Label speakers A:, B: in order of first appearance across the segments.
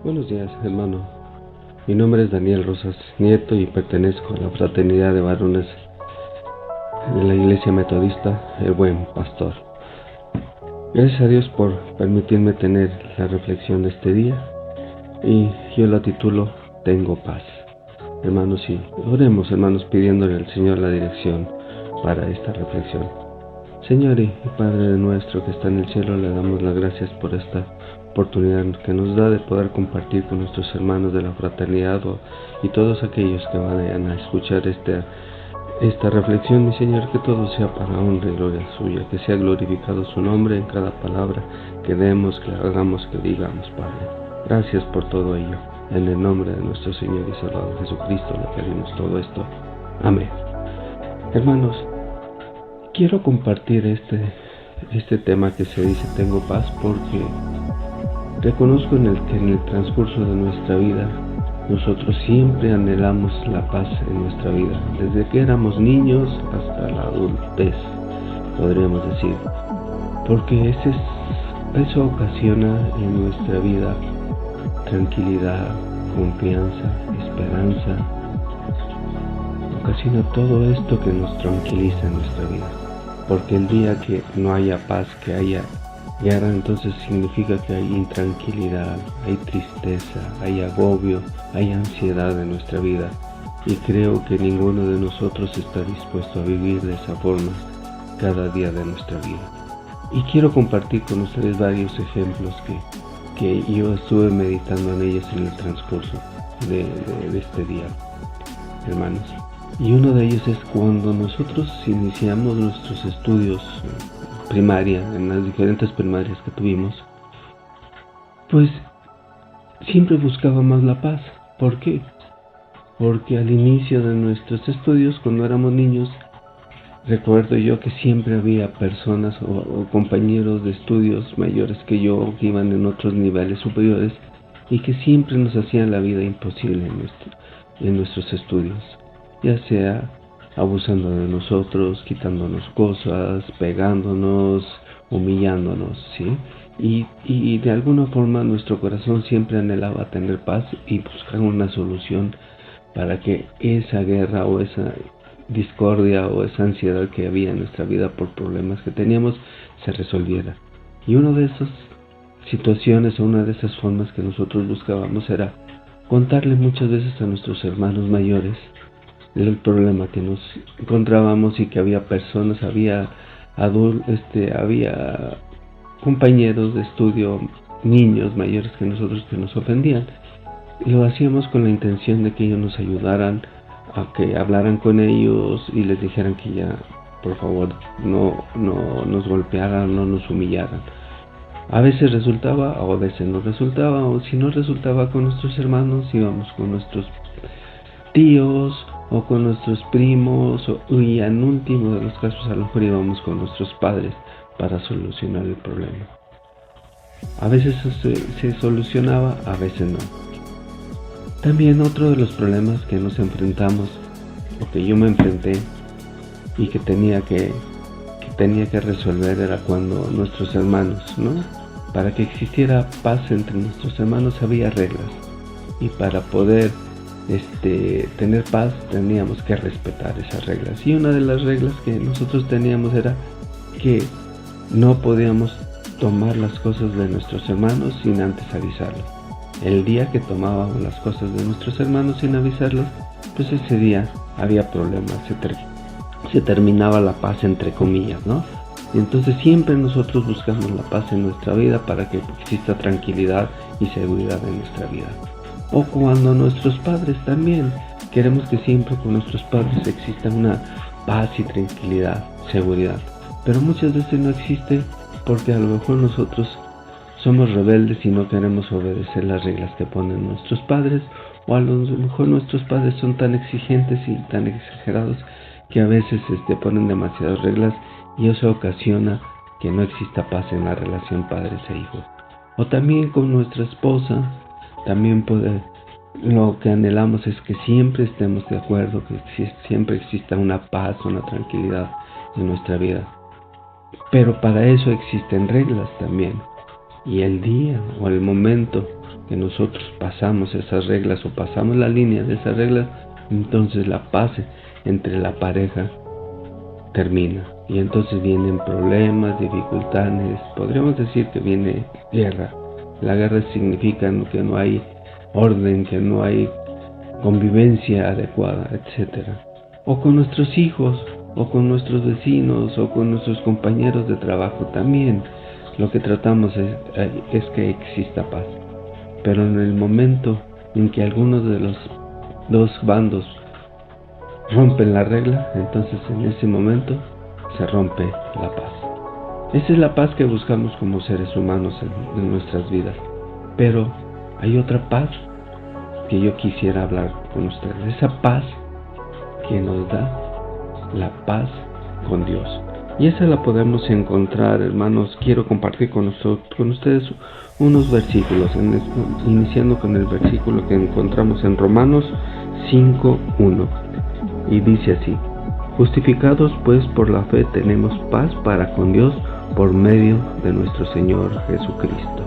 A: Buenos días, hermano. Mi nombre es Daniel Rosas Nieto y pertenezco a la Fraternidad de Varones de la Iglesia Metodista El Buen Pastor. Gracias a Dios por permitirme tener la reflexión de este día y yo la titulo Tengo paz. Hermanos, y oremos, hermanos, pidiéndole al Señor la dirección para esta reflexión. Señor y Padre nuestro que está en el cielo, le damos las gracias por esta oportunidad que nos da de poder compartir con nuestros hermanos de la fraternidad y todos aquellos que vayan a escuchar esta reflexión, mi Señor, que todo sea para honra y gloria suya, que sea glorificado su nombre en cada palabra que demos, que hagamos, que digamos, Padre. Gracias por todo ello. En el nombre de nuestro Señor y Salvador Jesucristo le pedimos todo esto. Amén. Hermanos, quiero compartir este tema que se dice Tengo paz porque reconozco que en el transcurso de nuestra vida nosotros siempre anhelamos la paz en nuestra vida, desde que éramos niños hasta la adultez, podríamos decir, porque eso ocasiona en nuestra vida tranquilidad, confianza, esperanza, ocasiona todo esto que nos tranquiliza en nuestra vida, porque el día que no haya paz, que haya guerra, entonces significa que hay intranquilidad, hay tristeza, hay agobio, hay ansiedad en nuestra vida, y creo que ninguno de nosotros está dispuesto a vivir de esa forma cada día de nuestra vida. Y quiero compartir con ustedes varios ejemplos que yo estuve meditando en ellos en el transcurso de este día, hermanos. Y uno de ellos es cuando nosotros iniciamos nuestros estudios primaria, en las diferentes primarias que tuvimos, pues siempre buscaba más la paz. ¿Por qué? Porque al inicio de nuestros estudios, cuando éramos niños, recuerdo yo que siempre había personas o compañeros de estudios mayores que yo, que iban en otros niveles superiores y que siempre nos hacían la vida imposible en nuestros estudios, ya sea abusando de nosotros, quitándonos cosas, pegándonos, humillándonos, ¿sí? Y de alguna forma nuestro corazón siempre anhelaba tener paz y buscar una solución para que esa guerra o esa discordia o esa ansiedad que había en nuestra vida por problemas que teníamos se resolviera. Y una de esas situaciones o una de esas formas que nosotros buscábamos era contarle muchas veces a nuestros hermanos mayores el problema que nos encontrábamos y que había personas, había compañeros de estudio, niños mayores que nosotros que nos ofendían. Y lo hacíamos con la intención de que ellos nos ayudaran, a que hablaran con ellos y les dijeran que ya, por favor, no nos golpearan, no nos humillaran. A veces resultaba, o a veces no resultaba, o si no resultaba con nuestros hermanos, íbamos con nuestros tíos o con nuestros primos, y en último de los casos a lo mejor íbamos con nuestros padres para solucionar el problema. A veces se solucionaba, a veces no. También otro de los problemas que nos enfrentamos, o que yo me enfrenté y que tenía que resolver, era cuando nuestros hermanos, ¿no? Para que existiera paz entre nuestros hermanos había reglas, y para poder tener paz teníamos que respetar esas reglas. Y una de las reglas que nosotros teníamos era que no podíamos tomar las cosas de nuestros hermanos sin antes avisarlos. El día que tomábamos las cosas de nuestros hermanos sin avisarlos, pues ese día había problemas, se terminaba la paz entre comillas, ¿no? Y entonces siempre nosotros buscamos la paz en nuestra vida para que exista tranquilidad y seguridad en nuestra vida. O cuando nuestros padres también, queremos que siempre con nuestros padres exista una paz y tranquilidad, seguridad. Pero muchas veces no existe porque a lo mejor nosotros somos rebeldes y no queremos obedecer las reglas que ponen nuestros padres, o a lo mejor nuestros padres son tan exigentes y tan exagerados que a veces ponen demasiadas reglas y eso ocasiona que no exista paz en la relación padres e hijos. O también con nuestra esposa, también lo que anhelamos es que siempre estemos de acuerdo, que siempre exista una paz, una tranquilidad en nuestra vida. Pero para eso existen reglas también. Y el día o el momento que nosotros pasamos esas reglas o pasamos la línea de esas reglas, entonces la paz entre la pareja termina. Y entonces vienen problemas, dificultades, podríamos decir que viene guerra. La guerra significa que no hay orden, que no hay convivencia adecuada, etcétera. O con nuestros hijos, o con nuestros vecinos, o con nuestros compañeros de trabajo también. Lo que tratamos es que exista paz. Pero en el momento en que algunos de los dos bandos rompen la regla, entonces en ese momento se rompe la paz. Esa es la paz que buscamos como seres humanos en nuestras vidas. Pero hay otra paz que yo quisiera hablar con ustedes. Esa paz que nos da la paz con Dios. Y esa la podemos encontrar, hermanos. Quiero compartir con ustedes unos versículos, iniciando con el versículo que encontramos en Romanos 5:1. Y dice así: justificados pues por la fe tenemos paz para con Dios por medio de nuestro Señor Jesucristo.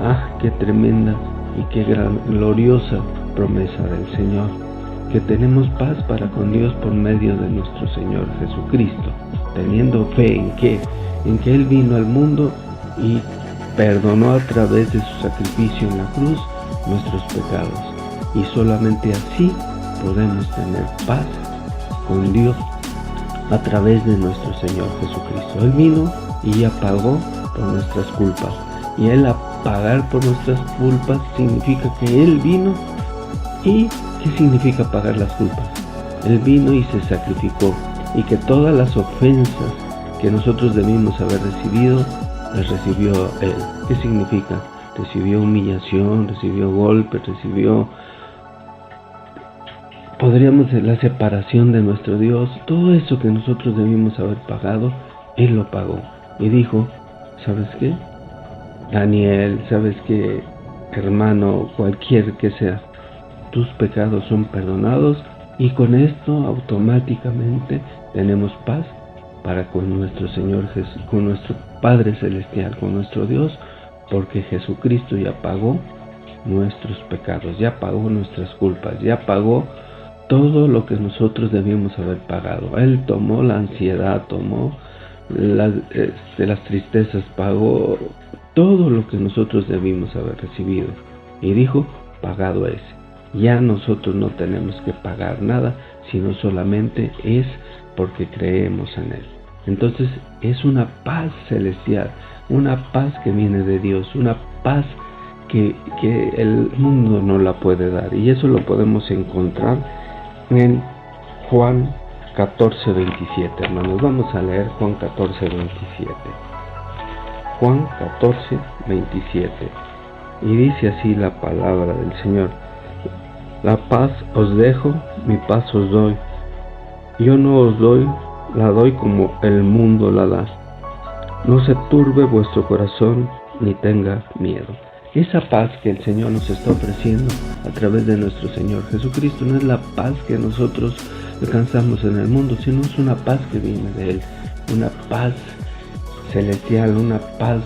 A: Ah, qué tremenda y qué gloriosa promesa del Señor, que tenemos paz para con Dios por medio de nuestro Señor Jesucristo, teniendo fe en que Él vino al mundo y perdonó a través de su sacrificio en la cruz nuestros pecados, y solamente así podemos tener paz con Dios a través de nuestro Señor Jesucristo. Él vino y ya pagó por nuestras culpas, y Él, a pagar por nuestras culpas, significa que Él vino. ¿Y qué significa pagar las culpas? Él vino y se sacrificó, y que todas las ofensas que nosotros debimos haber recibido, las recibió Él. ¿Qué significa? Recibió humillación, recibió golpes, recibió, podríamos decir, la separación de nuestro Dios. Todo eso que nosotros debimos haber pagado, Él lo pagó. Y dijo, ¿sabes qué? Daniel, ¿sabes qué? Hermano, cualquier que sea, tus pecados son perdonados, y con esto automáticamente tenemos paz para con nuestro Señor Jesús, con nuestro Padre Celestial, con nuestro Dios, porque Jesucristo ya pagó nuestros pecados, ya pagó nuestras culpas, ya pagó todo lo que nosotros debíamos haber pagado. Él tomó la ansiedad, tomó las tristezas, pagó todo lo que nosotros debimos haber recibido, y dijo, pagado es. Ya nosotros no tenemos que pagar nada, sino solamente es porque creemos en Él. Entonces es una paz celestial, una paz que viene de Dios, una paz que el mundo no la puede dar. Y eso lo podemos encontrar en Juan 14:27, hermanos. Vamos a leer Juan 14:27. Juan 14:27. Y dice así la palabra del Señor: la paz os dejo, mi paz os doy. Yo no os la doy como el mundo la da. No se turbe vuestro corazón, ni tenga miedo. Esa paz que el Señor nos está ofreciendo a través de nuestro Señor Jesucristo no es la paz que nosotros alcanzamos en el mundo, sino es una paz que viene de Él, una paz celestial, una paz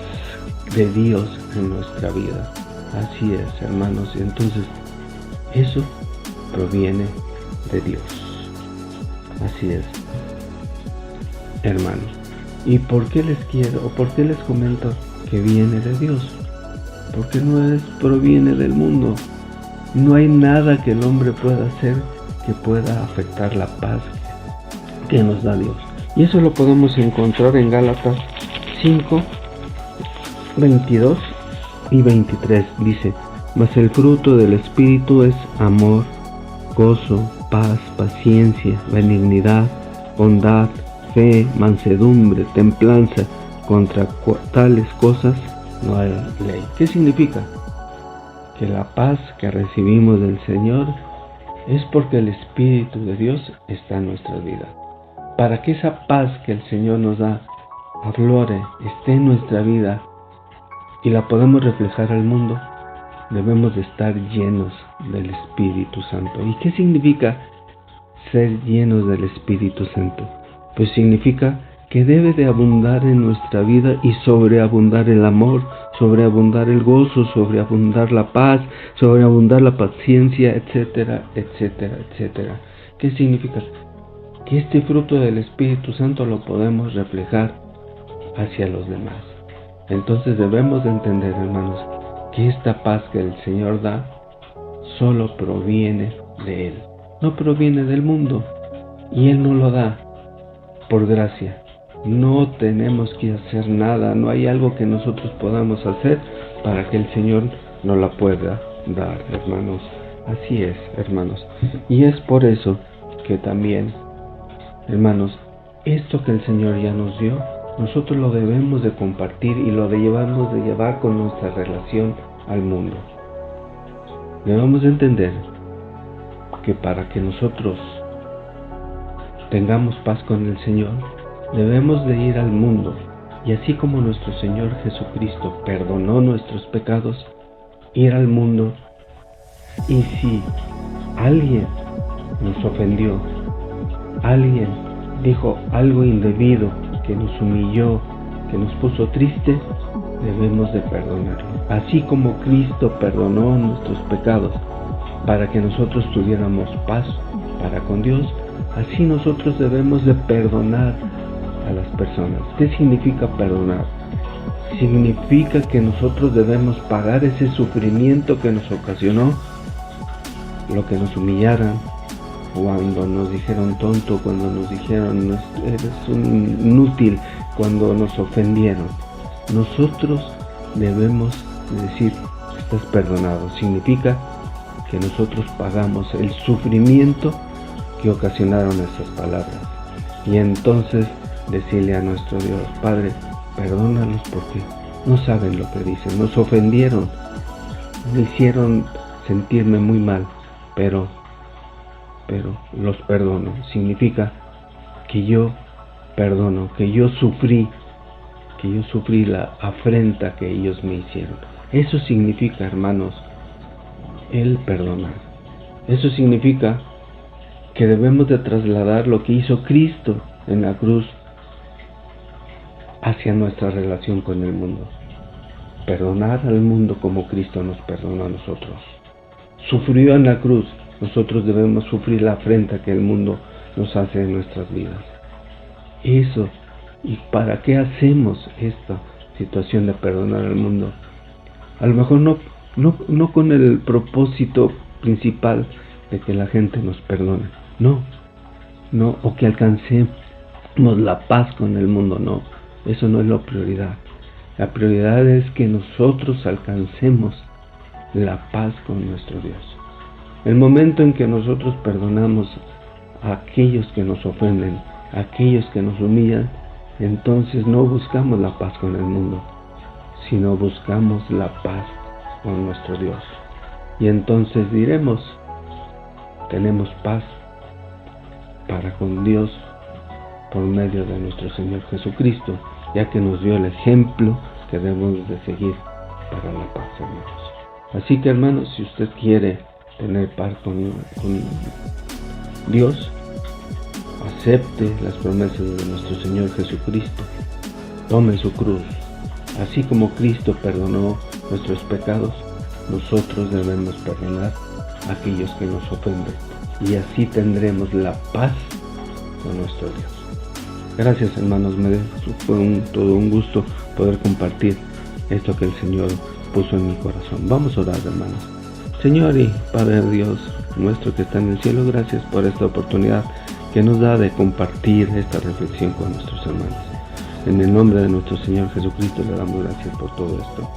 A: de Dios en nuestra vida. Así es, hermanos, y entonces eso proviene de Dios. Así es, hermanos. ¿Y por qué les quiero, o por qué les comento que viene de Dios? Porque no proviene del mundo. No hay nada que el hombre pueda hacer que pueda afectar la paz que nos da Dios. Y eso lo podemos encontrar en Gálatas 5:22 y 23. Dice: mas el fruto del Espíritu es amor, gozo, paz, paciencia, benignidad, bondad, fe, mansedumbre, templanza. Contra tales cosas no hay ley. ¿Qué significa? Que la paz que recibimos del Señor es porque el Espíritu de Dios está en nuestra vida. Para que esa paz que el Señor nos da aflore, esté en nuestra vida y la podamos reflejar al mundo, debemos de estar llenos del Espíritu Santo. ¿Y qué significa ser llenos del Espíritu Santo? Pues significa que debe de abundar en nuestra vida y sobreabundar el amor, sobreabundar el gozo, sobreabundar la paz, sobreabundar la paciencia, etcétera, etcétera, etcétera. ¿Qué significa? Que este fruto del Espíritu Santo lo podemos reflejar hacia los demás. Entonces debemos de entender, hermanos, que esta paz que el Señor da solo proviene de Él, no proviene del mundo, y Él no lo da por gracia. No tenemos que hacer nada, no hay algo que nosotros podamos hacer para que el Señor nos la pueda dar, hermanos. Así es, hermanos. Y es por eso que también, hermanos, esto que el Señor ya nos dio, nosotros lo debemos de compartir y lo debemos de llevar con nuestra relación al mundo. Debemos de entender que para que nosotros tengamos paz con el Señor, debemos de ir al mundo, y así como nuestro Señor Jesucristo perdonó nuestros pecados, ir al mundo, y si alguien nos ofendió, alguien dijo algo indebido, que nos humilló, que nos puso triste, debemos de perdonarlo. Así como Cristo perdonó nuestros pecados para que nosotros tuviéramos paz para con Dios, así nosotros debemos de perdonar a las personas. ¿Qué significa perdonar? Significa que nosotros debemos pagar ese sufrimiento que nos ocasionó, lo que nos humillaran, cuando nos dijeron tonto, cuando nos dijeron eres un inútil, cuando nos ofendieron. Nosotros debemos decir estás perdonado. Significa que nosotros pagamos el sufrimiento que ocasionaron esas palabras, y entonces decirle a nuestro Dios: Padre, perdónalos porque no saben lo que dicen, nos ofendieron, me hicieron sentirme muy mal, pero los perdono. Significa que yo perdono, que yo sufrí la afrenta que ellos me hicieron. Eso significa, hermanos, el perdonar. Eso significa que debemos de trasladar lo que hizo Cristo en la cruz hacia nuestra relación con el mundo. Perdonar al mundo como Cristo nos perdonó a nosotros. Sufrió en la cruz, nosotros debemos sufrir la afrenta que el mundo nos hace en nuestras vidas. Eso. ¿Y para qué hacemos esta situación de perdonar al mundo? A lo mejor no con el propósito principal de que la gente nos perdone, no, o que alcancemos la paz con el mundo, no, eso no es la prioridad. La prioridad es que nosotros alcancemos la paz con nuestro Dios. El momento en que nosotros perdonamos a aquellos que nos ofenden, a aquellos que nos humillan, entonces no buscamos la paz con el mundo, sino buscamos la paz con nuestro Dios. Y entonces diremos, tenemos paz para con Dios por medio de nuestro Señor Jesucristo, ya que nos dio el ejemplo que debemos de seguir para la paz, hermanos. Así que, hermanos, si usted quiere tener paz con Dios, acepte las promesas de nuestro Señor Jesucristo, tome su cruz. Así como Cristo perdonó nuestros pecados, nosotros debemos perdonar a aquellos que nos ofenden, y así tendremos la paz con nuestro Dios. Gracias, hermanos, fue todo un gusto poder compartir esto que el Señor puso en mi corazón. Vamos a orar, hermanos. Señor y Padre Dios nuestro que está en el cielo, gracias por esta oportunidad que nos da de compartir esta reflexión con nuestros hermanos. En el nombre de nuestro Señor Jesucristo le damos gracias por todo esto.